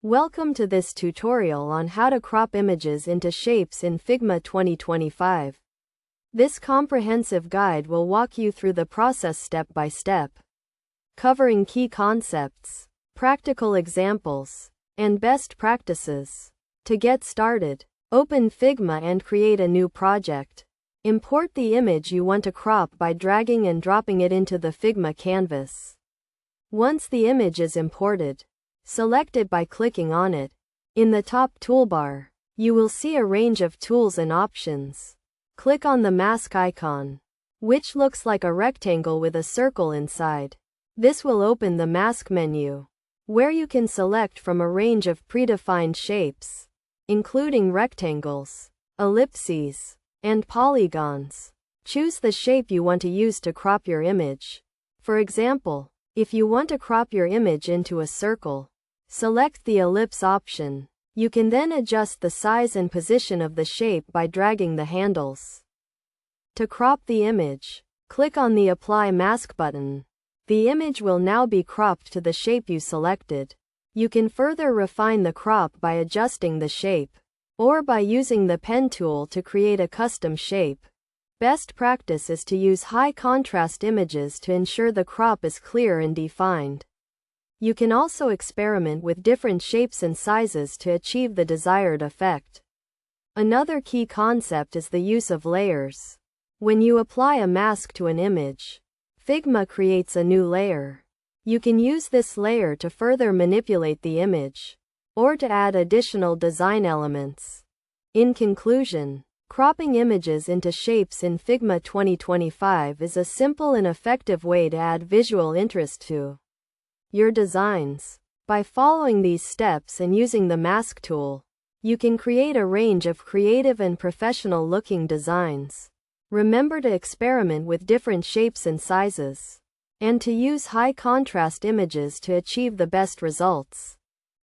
Welcome to this tutorial on how to crop images into shapes in Figma 2025. This comprehensive guide will walk you through the process step by step, covering key concepts, practical examples, and best practices. To get started, open Figma and create a new project. Import the image you want to crop by dragging and dropping it into the Figma canvas. Once the image is imported, select it by clicking on it. In the top toolbar, you will see a range of tools and options. Click on the mask icon, which looks like a rectangle with a circle inside. This will open the mask menu, where you can select from a range of predefined shapes, including rectangles, ellipses, and polygons. Choose the shape you want to use to crop your image. For example, if you want to crop your image into a circle, select the ellipse option. You can then adjust the size and position of the shape by dragging the handles. To crop the image, click on the Apply Mask button. The image will now be cropped to the shape you selected. You can further refine the crop by adjusting the shape, or by using the pen tool to create a custom shape. Best practice is to use high contrast images to ensure the crop is clear and defined. You can also experiment with different shapes and sizes to achieve the desired effect. Another key concept is the use of layers. When you apply a mask to an image, Figma creates a new layer. You can use this layer to further manipulate the image, or to add additional design elements. In conclusion, cropping images into shapes in Figma 2025 is a simple and effective way to add visual interest to your designs. By following these steps and using the mask tool, you can create a range of creative and professional-looking designs. Remember to experiment with different shapes and sizes, and to use high-contrast images to achieve the best results.